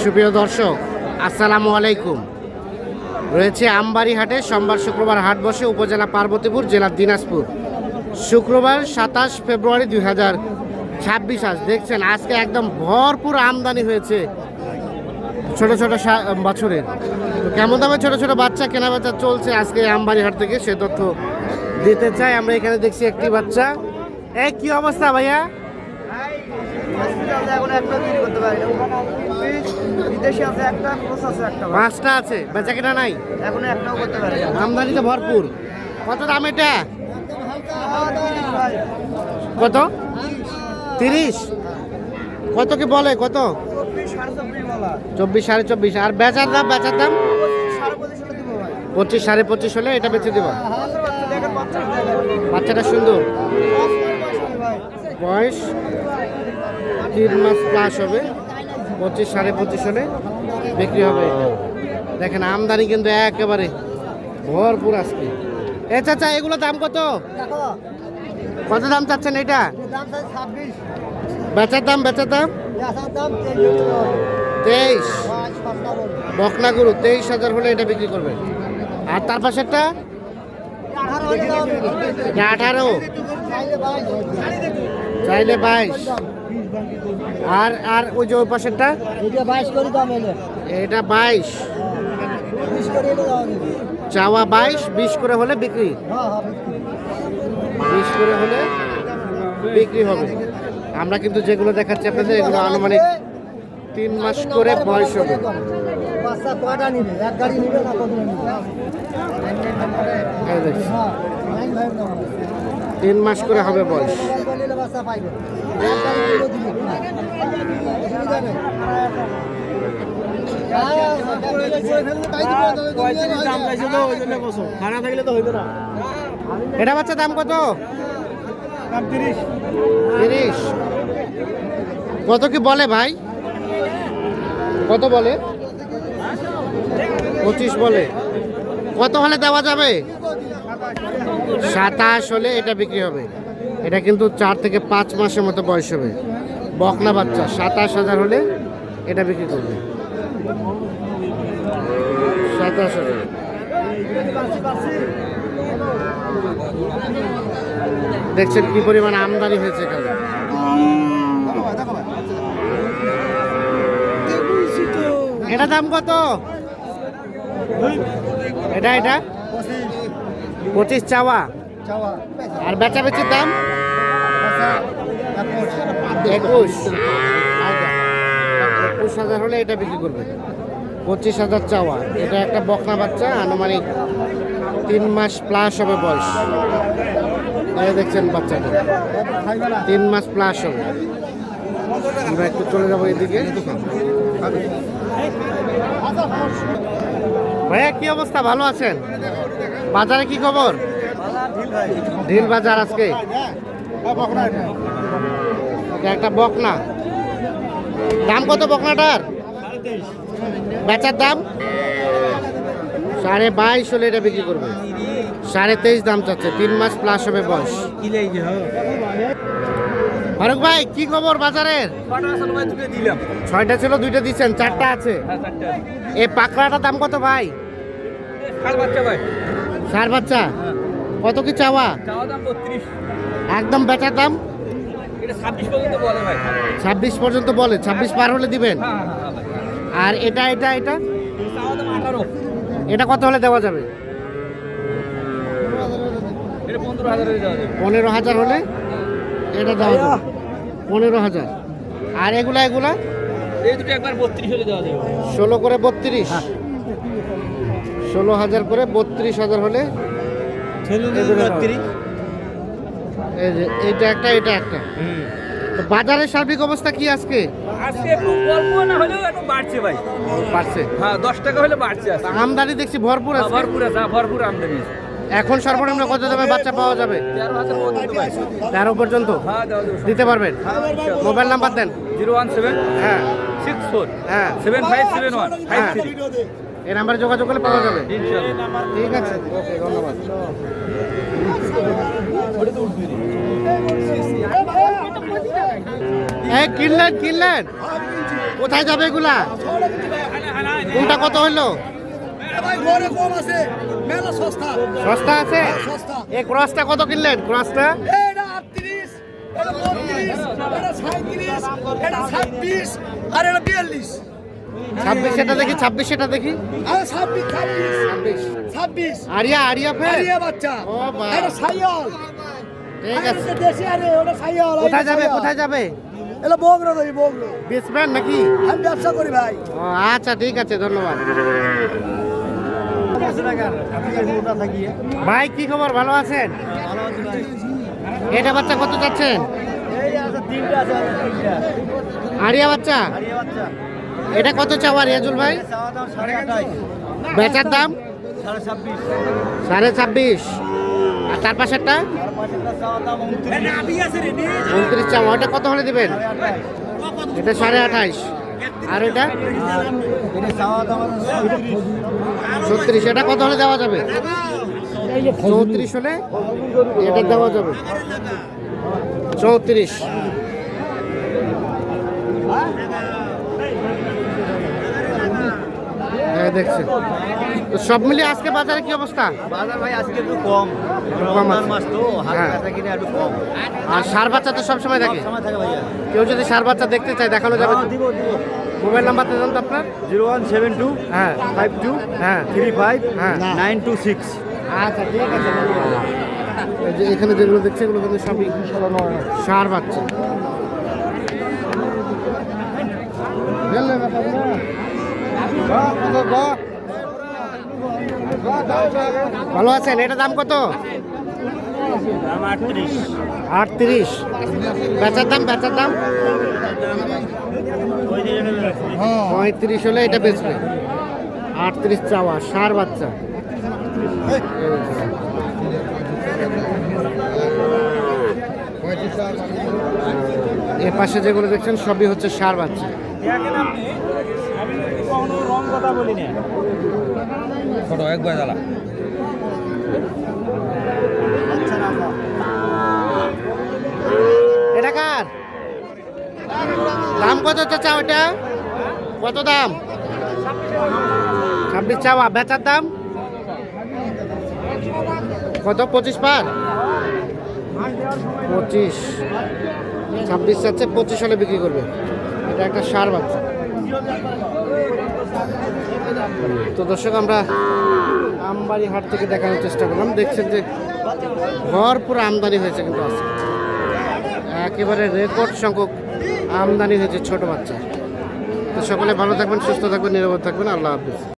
সুপ্রিয় দর্শক, আসসালামু আলাইকুম। রয়েছে আমবাড়ি হাটে সোমবার শুক্রবার হাট বসে উপজেলা পার্বতীপুর, জেলা দিনাজপুর। শুক্রবার 27 ফেব্রুয়ারি 2026। আজ দেখছেন আজকে একদম ভরপুর আমদানি হয়েছে ছোট ছোট বছরের। কেমন দামে ছোট ছোট বাচ্চা কেনা বেচা চলছে আজকে আমবাড়ি হাট থেকে সে তথ্য দিতে চাই। আমরা এখানে দেখছি একটি বাচ্চা। এই কি অবস্থা ভাইয়া? পাঁচটা আছে, বেচা কেনা নাই, আমদানি তো ভরপুর। কত দাম এটা? কত? 30? কত কি বলে? কত? 24, 24.5। আর বেচার দাম? বেচার দাম 25, 25.5 হলে এটা বেচে দেবো। বাচ্চাটা সুন্দর, বয়স 3 মাস প্লাস হবে। 25, 25.5 হলে বিক্রি হবে। দেখেন আমদানি কিন্তু একেবারে ভরপুর আজকে। এ চাচা, এগুলো দাম কত? কত দাম চাচ্ছেন এটা? বেচার দাম? বেচার দাম 23। বকনা গরু 23,000 হলে এটা বিক্রি করবে। আর তার পাশেরটা 18, চাইলে 22। আর আর ওই যে ওই পাশেরটা এটা 22, চাওয়া 22, 20 করে হলে বিক্রি। 20 করে হলে বিক্রি হবে। আমরা কিন্তু যেগুলো দেখাচ্ছি আপনাদের এগুলো আনুমানিক 3 মাস করে বয়স হবে। 3 মাস করে হবে বয়স। এটা বাচ্চা দাম কত? 30। কত কি বলে ভাই? কত বলে? 25 বলে। কত হলে দেওয়া যাবে? 27 হলে এটা বিক্রি হবে। এটা কিন্তু 4 থেকে 5 মাসের মতো বয়স হবে। বকনা বাচ্চা 27,000 হলে এটা বিক্রি করবে। 27,000। দেখছেন কি পরিমাণ আমদানি হয়েছে এখানে। এটা দাম কত? এটা 25 চাওয়া। আর বেচা বেচির দাম 21,000 হলে এটা বিক্রি করবে। 25,000 চাওয়া। এটা একটা বকনা বাচ্চা, আনুমানিক 3 মাস প্লাস হবে বয়স। দেখছেন বাচ্চাটা 3 মাস প্লাস হবে। আমরা একটু চলে যাবো এদিকে। ভাইয়া কি অবস্থা? ভালো আছেন? বাজারে কি খবর? ঢিল বাজার আজকে। একটা বকনা, দাম কত বকনাটার? বেচার দাম 22.5 হলে এটা বিক্রি করবে। 23.5 দাম চাচ্ছে। 3 মাস প্লাস হবে বয়স। ফারুক ভাই কি খবর বাজারের? 6টা ছিল, 2টা দিচ্ছেন, 4টা আছে। এই পাকড়াটার দাম কত ভাই? ষাঁড় বাচ্চা। কত কি চাওয়া? একদম বেচার দাম 26 পর্যন্ত বলে। 26 পার হলে দিবেন। আর এটা এটা এটা এটা কত হলে দেওয়া যাবে? 15,000 হলে এটা দেওয়া যাবে। 15,000। আর এগুলা এগুলা 16 করে 32, 16,000 করে 32,000 হলে এইটা একটা, এটা একটা। বাজারের সার্বিক অবস্থা কি আজকে? একটু অল্প না হলেও একটু বাড়ছে ভাই। বাড়ছে? হ্যাঁ, 10 টাকা হলে বাড়ছে। আমদানি দেখছি ভরপুর আছে। ভরপুর আমদানি। এখন সর্বনিম্ন কত দামে বাচ্চা পাওয়া যাবে? 13 পর্যন্ত দিতে পারবেন? মোবাইল নাম্বার দেন। 017 হ্যাঁ 64 হ্যাঁ 757153। এই নাম্বারে যোগাযোগ করলে পাওয়া যাবে। ইনশাআল্লাহ। ঠিক আছে, ওকে, ধন্যবাদ। এই কিনলেন কোথায় যাবে এগুলা? কোনটা কত হইলো? সস্তা আছে। এই ক্রসটা কত কিনলেন? ক্রসটা 26, এটা দেখি 26, এটা দেখি 26। আরিয়া আরিয়া ফের ও বাহ, ঠিক আছে। কোথায় যাবে? কোথায় যাবে? বেচবেন নাকি? আমি ব্যবসা করি ভাই। ও আচ্ছা, ঠিক আছে, ধন্যবাদ। ভাই কি খবর, ভালো আছেন? এটা বাচ্চা কত চাচ্ছেন? আরিয়া বাচ্চা, এটা কত চাওয়া রিয়াজুল ভাই? বেচার দাম 26.5। আর তার পাশেরটা 29 চাওয়া। ওটা কত হলে দিবেন? এটা 28.5। আর এটা 36। এটা কত হলে দেওয়া যাবে? 34 হলে এটা দেওয়া যাবে। 34। হ্যাঁ, দেখছেন তো সব মিলিয়ে আজকে বাজারে কি অবস্থা? বাজার ভাই আজকে একটু কম, কম আছে। মাস তো হাট হ্যাঁ। কাটা কিনে একটু কম। আর সার বাচ্চা তো সবসময় দেখে। সময় থাকে ভাইয়া। কেউ যদি সার বাচ্চা দেখতে চায় দেখানো যাবে তো? দিব দিব। মোবাইল নাম্বারটা জান তো আপনার? 0172 হ্যাঁ 52 হ্যাঁ 35 হ্যাঁ। 926। আচ্ছা, ঠিক আছে। এই যে এখানে যেগুলো দেখছে এগুলো কিন্তু সবই সার বাচ্চা। ভালো আছেন? এটা দাম কত? 38। বেচার দাম? বেচার দাম 35 হলে এটা বেচবে। 38 চাওয়া, সার বাচ্চা। এর পাশে যেগুলো দেখছেন সবই হচ্ছে সার বাচ্চা। একবার জ্বালা এটা কার দাম কত চাচা? ওটা কত দাম? 26 চাওয়া। বেচার দাম কত? 25 পার 25। 26 চাচ্ছে, 25 হলে বিক্রি করবে। এটা একটা সার বাচ্চা। তো দর্শক, আমরা আমবাড়ি হাট থেকে দেখানোর চেষ্টা করলাম। দেখছেন যে ভরপুর আমদানি হয়েছে কিন্তু আজকে একেবারে রেকর্ড সংখ্যক আমদানি হয়েছে ছোট বাচ্চা। তো সকলে ভালো থাকবেন, সুস্থ থাকবেন, নিরাপদ থাকবেন। আল্লাহ হাফিজ।